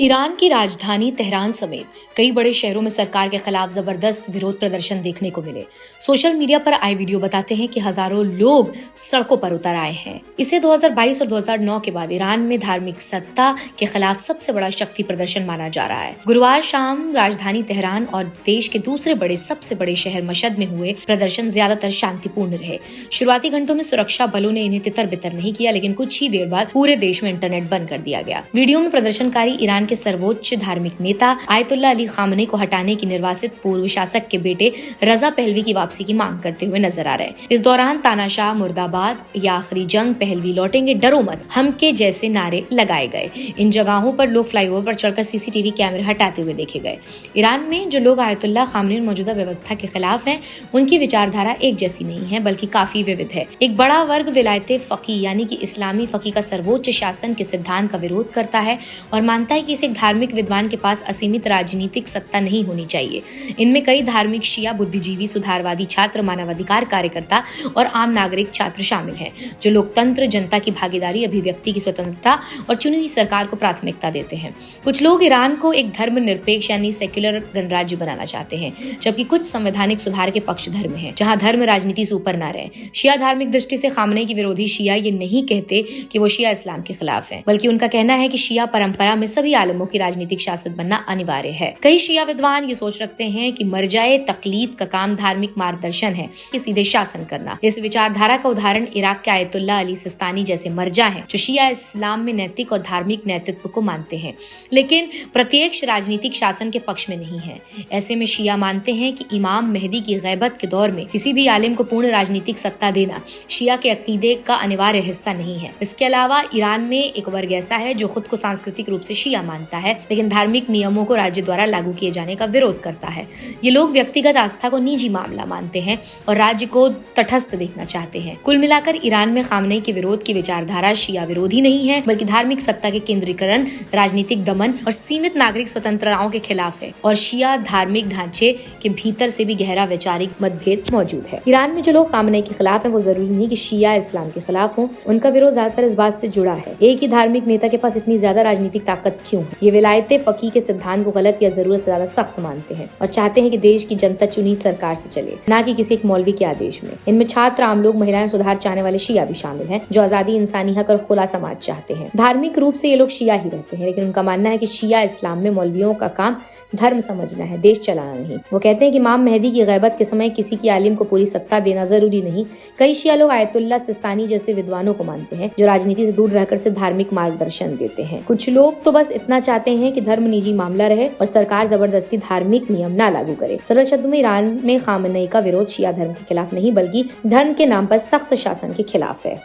Iran की राजधानी Tehran समेत कई बड़े शहरों में सरकार के खिलाफ जबरदस्त विरोध प्रदर्शन देखने को मिले। सोशल मीडिया पर आए वीडियो बताते हैं कि हजारों लोग सड़कों पर उतर आए हैं। इसे 2022 और 2009 के बाद ईरान में धार्मिक सत्ता के खिलाफ सबसे बड़ा शक्ति प्रदर्शन माना जा रहा है। गुरुवार शाम राजधानी तेहरान और देश के दूसरे सबसे बड़े शहर मशहद में हुए प्रदर्शन ज्यादातर शांतिपूर्ण रहे। शुरुआती घंटों में सुरक्षा बलों ने इन्हें तितर बितर नहीं किया, लेकिन कुछ ही देर बाद पूरे देश में इंटरनेट बंद कर दिया गया। वीडियो में प्रदर्शनकारी ईरान के सर्वोच्च धार्मिक नेता आयतुल्ला अली खामनेई को हटाने की निर्वासित पूर्व शासक के बेटे रजा पहलवी की वापसी की मांग करते हुए नजर आ रहे हैं। इस दौरान तानाशाह मुर्दाबाद या आखिरी जंग पहलवी लौटेंगे, डरो मत, हम के जैसे नारे लगाए गए। इन जगहों पर लोग फ्लाईओवर पर चढ़कर सीसीटीवी कैमरे हटाते हुए देखे गए। ईरान में जो लोग आयतुल्ला खामनेई मौजूदा व्यवस्था के खिलाफ हैं, उनकी विचारधारा एक जैसी नहीं है बल्कि काफी विविध है। एक बड़ा वर्ग विलायते फकी यानी कि इस्लामी फकी का सर्वोच्च शासन के सिद्धांत का विरोध करता है और मानता है कि इसे धार्मिक विद्वान के पास असीमित राजनीतिक सत्ता नहीं होनी चाहिए। इनमें कई धार्मिक शिया बुद्धिजीवी, सुधारवादी छात्र, मानवाधिकार कार्यकर्ता और आम नागरिक छात्र शामिल हैं, जो लोकतंत्र, जनता की भागीदारी, अभिव्यक्ति की स्वतंत्रता और चुनी हुई सरकार को प्राथमिकता देते हैं। कुछ लोग ईरान को एक धर्मनिरपेक्ष यानी सेक्युलर गणराज्य बनाना चाहते हैं, जबकि कुछ संवैधानिक सुधार के पक्षधर में हैं, जहां धर्म राजनीति से ऊपर न रहे। शिया धार्मिक दृष्टि से खामनेई की विरोधी शिया ये नहीं कहते कि वो शिया इस्लाम के खिलाफ हैं, बल्कि उनका कहना है कि शिया परंपरा में सभी आलमों की राजनीतिक शासक बनना अनिवार्य है। कई शिया विद्वान ये सोच रखते हैं कि मरजाए तकलीद का काम धार्मिक मार्गदर्शन है कि सीधे शासन करना। इस विचारधारा का उदाहरण इराक के आयतुल्ला अली सिस्तानी जैसे मरजा हैं, जो शिया इस्लाम में नैतिक और धार्मिक नेतृत्व को मानते हैं, लेकिन प्रत्यक्ष राजनीतिक शासन के पक्ष में नहीं है। ऐसे में शिया मानते हैं कि इमाम मेहदी की गैबत के दौर में किसी भी आलिम को पूर्ण राजनीतिक सत्ता देना शिया के अकीदे का अनिवार्य हिस्सा नहीं है। इसके अलावा ईरान में एक वर्ग ऐसा है जो खुद को सांस्कृतिक रूप से शिया मानता है, लेकिन धार्मिक नियमों को राज्य द्वारा लागू किए जाने का विरोध करता है। ये लोग व्यक्तिगत आस्था को निजी मामला मानते हैं और राज्य को तटस्थ देखना चाहते हैं। कुल मिलाकर ईरान में खामनेई के विरोध की विचारधारा शिया विरोधी नहीं है, बल्कि धार्मिक सत्ता के केंद्रीकरण, राजनीतिक दमन और सीमित नागरिक स्वतंत्रताओं के खिलाफ है। और शिया धार्मिक ढांचे के भीतर से भी गहरा वैचारिक मतभेद मौजूद है। ईरान में जो लोग खामनेई के खिलाफ हैं, वो जरूरी नहीं कि शिया इस्लाम के खिलाफ हों। उनका विरोध ज्यादातर इस बात से जुड़ा है, एक ही धार्मिक नेता के पास इतनी ज्यादा राजनीतिक ताकत क्यों है। ये विलायते फकी के सिद्धांत को गलत या जरूरत से ज्यादा सख्त मानते हैं और चाहते हैं कि देश की जनता चुनी सरकार से चले, ना कि किसी एक मौलवी के आदेश में। इनमें छात्र, आम लोग, महिलाएं, सुधार चाहने वाले शिया भी शामिल हैं, जो आजादी, इंसानी हक और खुला समाज चाहते हैं। धार्मिक रूप से ये लोग शिया ही रहते हैं, लेकिन उनका मानना है कि शिया इस्लाम में मौलवियों का काम धर्म समझना है, देश चलाना नहीं। वो कहते हैं कि इमाम मेहदी की गैबत के समय किसी की आलिम को पूरी सत्ता देना जरूरी नहीं। कई शिया लोग आयतुल्ला सिस्तानी जैसे विद्वानों को मानते हैं, जो राजनीति से दूर रहकर सिर्फ धार्मिक मार्गदर्शन देते हैं। कुछ लोग तो बस इतना चाहते हैं कि धर्म निजी मामला रहे और सरकार जबरदस्ती धार्मिक नियम ना लागू करे। सरल शब्दों में ईरान में खामनेई का विरोध शिया धर्म के खिलाफ नहीं, बल्कि धर्म के नाम पर सख्त शासन के खिलाफ है।